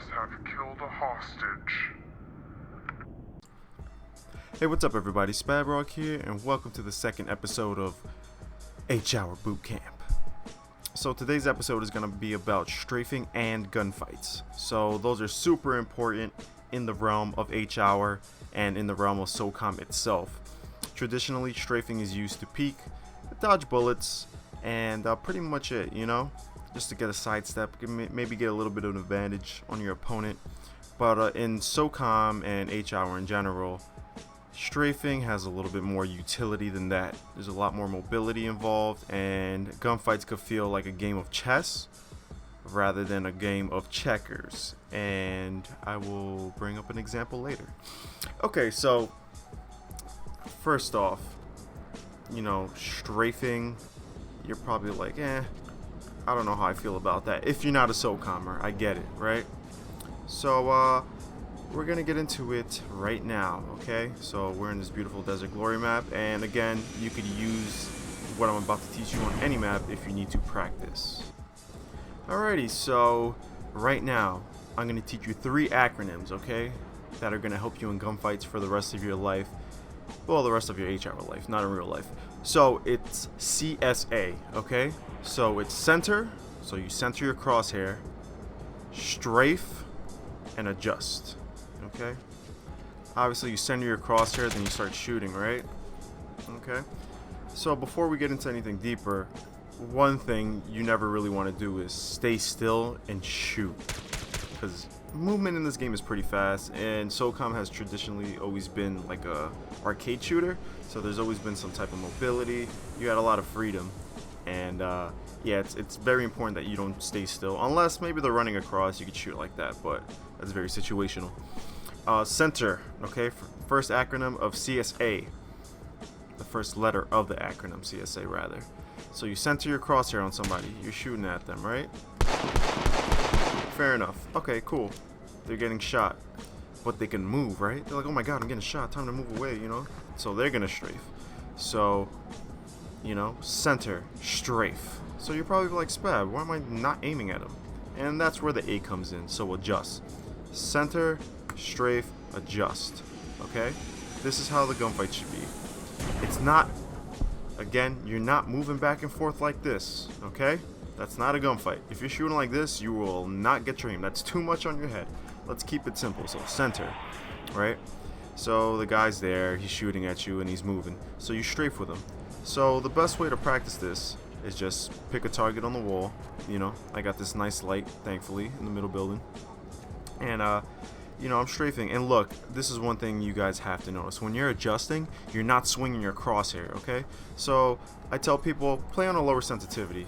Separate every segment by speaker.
Speaker 1: have killed a hostage.
Speaker 2: Hey, what's up everybody, Spadrock here, and welcome to the second episode of 8-Hour Boot Camp. So today's episode is going to be about strafing and gunfights. So those are super important in the realm of H-Hour and in the realm of SOCOM itself. Traditionally, strafing is used to peek, dodge bullets, and pretty much it, just to get a sidestep, maybe get a little bit of an advantage on your opponent. But in SOCOM and H-Hour in general, strafing has a little bit more utility than that. There's a lot more mobility involved, and gunfights could feel like a game of chess rather than a game of checkers. And I will bring up an example later. Okay, so first off, strafing, you're probably like, I don't know how I feel about that. If you're not a SOCOMer, I get it, right? So, we're gonna get into it right now, okay? So we're in this beautiful Desert Glory map, and again, you could use what I'm about to teach you on any map if you need to practice. Alrighty, so right now, I'm gonna teach you 3 acronyms, okay? That are gonna help you in gunfights for the rest of your life. Well, the rest of your H-Hour life, not in real life. So it's CSA, okay? So it's center, so you center your crosshair, strafe, and adjust. Okay, obviously you center your crosshair, then you start shooting, right? Okay, so before we get into anything deeper, one thing you never really want to do is stay still and shoot, because movement in this game is pretty fast, and SOCOM has traditionally always been like a arcade shooter, so there's always been some type of mobility. You had a lot of freedom, and yeah, it's very important that you don't stay still, unless maybe they're running across, you could shoot like that, but that's very situational. Center, okay, first acronym of CSA, the first letter of the acronym CSA rather. So you center your crosshair on somebody, you're shooting at them, right? Fair enough. Okay, cool. They're getting shot, but they can move, right? They're like, oh my god, I'm getting shot, time to move away, So they're gonna strafe. So, center, strafe. So you're probably like, Spab, why am I not aiming at him? And that's where the A comes in, so adjust. Center, strafe, adjust. Okay? This is how the gunfight should be. It's not, again, you're not moving back and forth like this, okay? That's not a gunfight. If you're shooting like this, you will not get your aim. That's too much on your head. Let's keep it simple. So center, right? So the guy's there, he's shooting at you and he's moving. So you strafe with him. So the best way to practice this is just pick a target on the wall. I got this nice light, thankfully, in the middle building. And I'm strafing, and look, this is one thing you guys have to notice. When you're adjusting, you're not swinging your crosshair, okay? So I tell people, play on a lower sensitivity.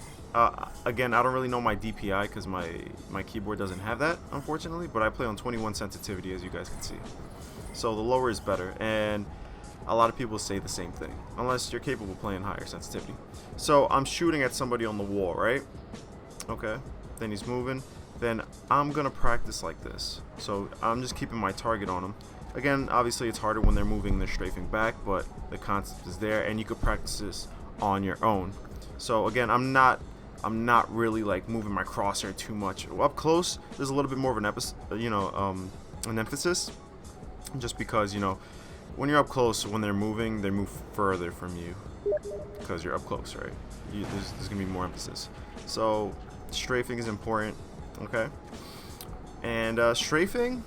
Speaker 2: Again, I don't really know my DPI because my keyboard doesn't have that, unfortunately, but I play on 21 sensitivity, as you guys can see. So the lower is better, and a lot of people say the same thing, unless you're capable of playing higher sensitivity. So I'm shooting at somebody on the wall, right? Okay, then he's moving. Then I'm gonna practice like this. So I'm just keeping my target on them. Again, obviously it's harder when they're moving, they're strafing back, but the concept is there, and you could practice this on your own. So again, I'm not really like moving my crosshair too much. Up close, there's a little bit more of an emphasis, just because when you're up close, when they're moving, they move further from you because you're up close, right? There's gonna be more emphasis. So strafing is important. Okay, and strafing,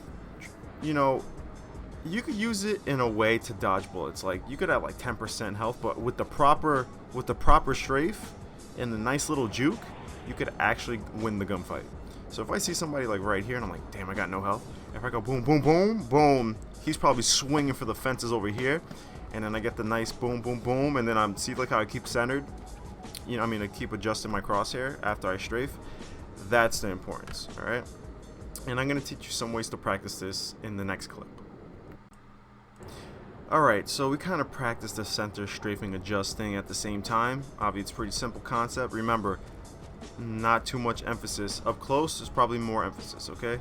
Speaker 2: you could use it in a way to dodge bullets. Like you could have like 10% health, but with the proper strafe and the nice little juke, you could actually win the gunfight. So if I see somebody like right here and I'm like, damn, I got no health. If I go boom, boom, boom, boom, he's probably swinging for the fences over here, and then I get the nice boom, boom, boom, and then see like how I keep centered. I keep adjusting my crosshair after I strafe. That's the importance, alright? And I'm going to teach you some ways to practice this in the next clip. Alright, so we kind of practice the center, strafing, adjusting at the same time. Obviously, it's a pretty simple concept. Remember, not too much emphasis. Up close, there's probably more emphasis, okay?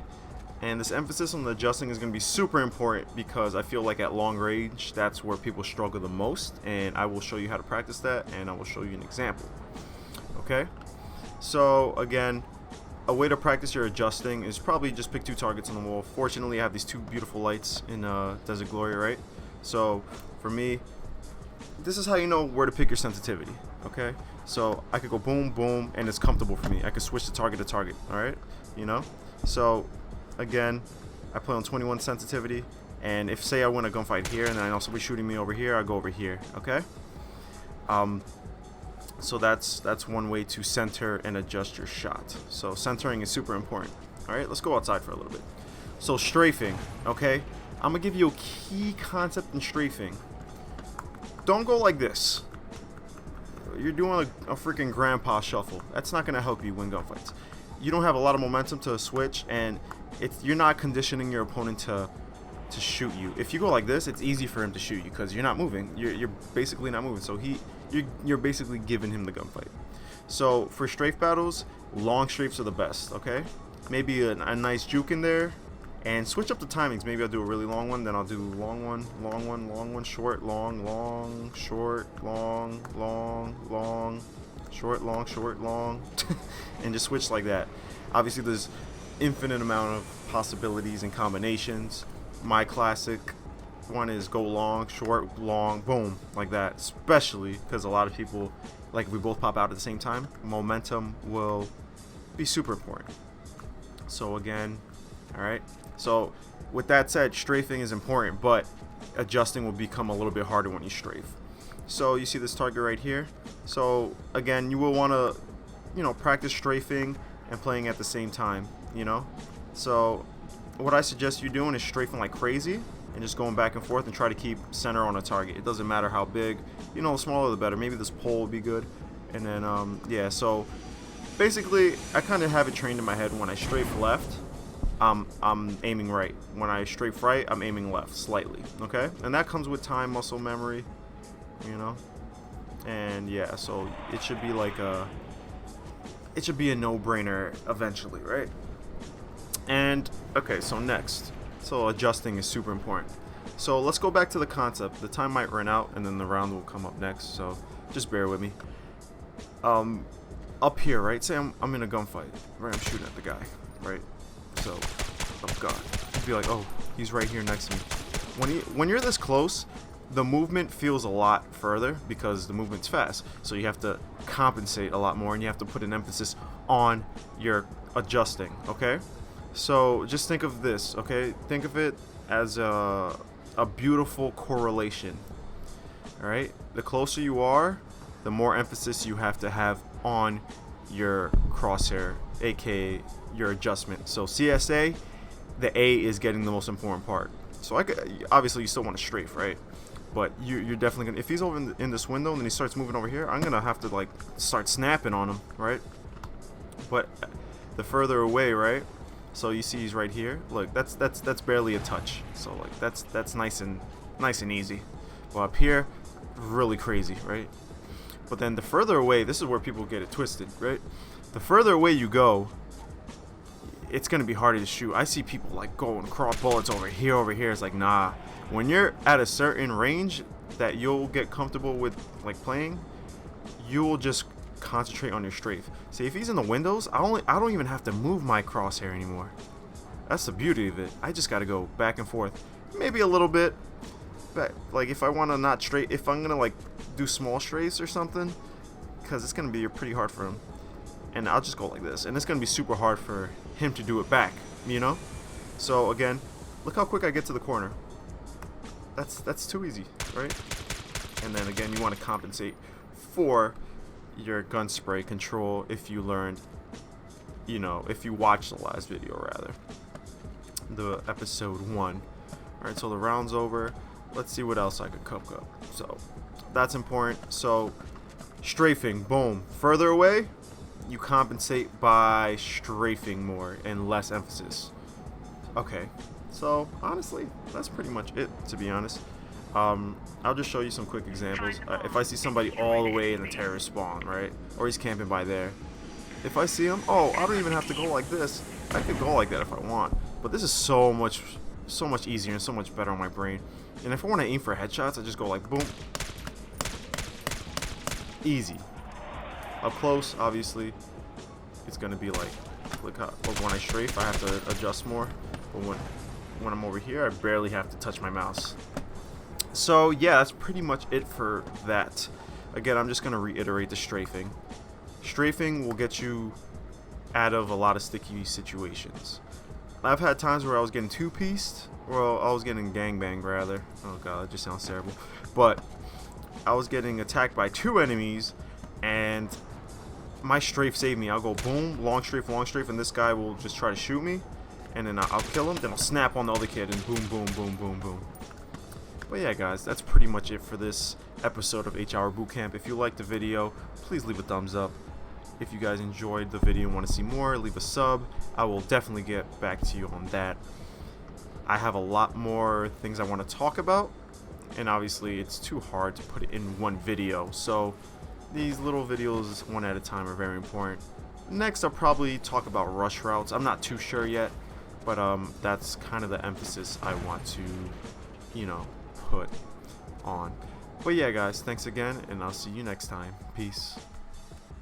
Speaker 2: And this emphasis on the adjusting is going to be super important because I feel like at long range, that's where people struggle the most. And I will show you how to practice that, and I will show you an example. Okay? So, again, a way to practice your adjusting is probably just pick 2 targets on the wall. Fortunately, I have these 2 beautiful lights in Desert Glory, right? So for me, this is how you know where to pick your sensitivity, okay? So I could go boom, boom, and it's comfortable for me. I could switch the target to target, all right? You know? So again, I play on 21 sensitivity, and if say I win a gunfight here and then I know somebody shooting me over here, I go over here, okay? So that's one way to center and adjust your shot. So centering is super important. All right, let's go outside for a little bit. So strafing, okay? I'm gonna give you a key concept in strafing. Don't go like this. You're doing a freaking grandpa shuffle. That's not gonna help you win gunfights. You don't have a lot of momentum to switch, and you're not conditioning your opponent to shoot you. If you go like this, it's easy for him to shoot you because you're not moving. You're basically not moving. So you're basically giving him the gunfight. So for strafe battles, long strafes are the best. Okay, maybe a nice juke in there, and switch up the timings. Maybe I'll do a really long one, then I'll do long one, long one, long one, short, long, long, short, long, long, long, short, long, and just switch like that. Obviously, there's infinite amount of possibilities and combinations. My classic one is go long, short, long, boom, like that. Especially because a lot of people, like if we both pop out at the same time, momentum will be super important. So again, all right. So with that said, strafing is important, but adjusting will become a little bit harder when you strafe. So you see this target right here. So again, you will want to, practice strafing and playing at the same time, So what I suggest you doing is strafing like crazy and just going back and forth and try to keep center on a target. It doesn't matter how big, the smaller the better. Maybe this pole would be good. And then, yeah, so basically I kind of have it trained in my head. When I strafe left, I'm aiming right. When I strafe right, I'm aiming left slightly, okay? And that comes with time, muscle memory, and yeah, so it should be like a no-brainer eventually, right? And okay, so next, so adjusting is super important. So let's go back to the concept. The time might run out and then the round will come up next, so just bear with me. Up here, right, say I'm in a gunfight, right? I'm shooting at the guy, right? So, oh god, you'd be like, oh, he's right here next to me. When you're this close, the movement feels a lot further because the movement's fast. So you have to compensate a lot more, and you have to put an emphasis on your adjusting, okay? So just think of this, okay? Think of it as a beautiful correlation, all right? The closer you are, the more emphasis you have to have on your crosshair, aka your adjustment. So CSA, the A is getting the most important part. So obviously you still want to strafe, right? But you're definitely gonna, if he's over in this window and then he starts moving over here, I'm gonna have to like start snapping on him, right? But the further away, right? So you see he's right here. Look, that's barely a touch. So like that's nice and easy. But up here, really crazy, right? But then the further away, this is where people get it twisted, right? The further away you go, it's gonna be harder to shoot. I see people like go and cross bullets over here. It's like, nah. When you're at a certain range that you'll get comfortable with like playing, you will just concentrate on your strafe. See, if he's in the windows, I don't even have to move my crosshair anymore. That's the beauty of it. I just gotta go back and forth, maybe a little bit. But like if I want to not straight, if I'm gonna like do small strafes or something, because it's gonna be pretty hard for him, and I'll just go like this, and it's gonna be super hard for him to do it back, So again, look how quick I get to the corner. That's too easy, right? And then again, you want to compensate for your gun spray control if you learned, if you watched the last video, rather, the episode 1. All right, so the round's over. Let's see what else I could cook up. So that's important. So strafing, boom. Further away, you compensate by strafing more and less emphasis. Okay, so honestly, that's pretty much it, to be honest. I'll just show you some quick examples. If I see somebody all the way in the terrorist spawn, right, or he's camping by there, if I see him, oh, I don't even have to go like this. I could go like that if I want, but this is so much easier and so much better on my brain. And if I want to aim for headshots, I just go like boom, easy. Up close, obviously, it's gonna be like Look how when I strafe, I have to adjust more. But when I'm over here, I barely have to touch my mouse. So yeah, that's pretty much it for that. Again, I'm just gonna reiterate the strafing. Strafing will get you out of a lot of sticky situations. I've had times where I was getting two-pieced, well, I was getting gangbanged rather. Oh god, that just sounds terrible. But I was getting attacked by two enemies, and my strafe saved me. I'll go boom, long strafe, and this guy will just try to shoot me, and then I'll kill him, then I'll snap on the other kid, and boom, boom, boom, boom, boom. But yeah, guys, that's pretty much it for this episode of H-Hour Bootcamp. If you liked the video, please leave a thumbs up. If you guys enjoyed the video and want to see more, leave a sub. I will definitely get back to you on that. I have a lot more things I want to talk about, and obviously it's too hard to put it in one video, so these little videos one at a time are very important. Next, I'll probably talk about rush routes. I'm not too sure yet, but that's kind of the emphasis I want to, you know, put on. But yeah, guys, thanks again, and I'll see you next time. Peace.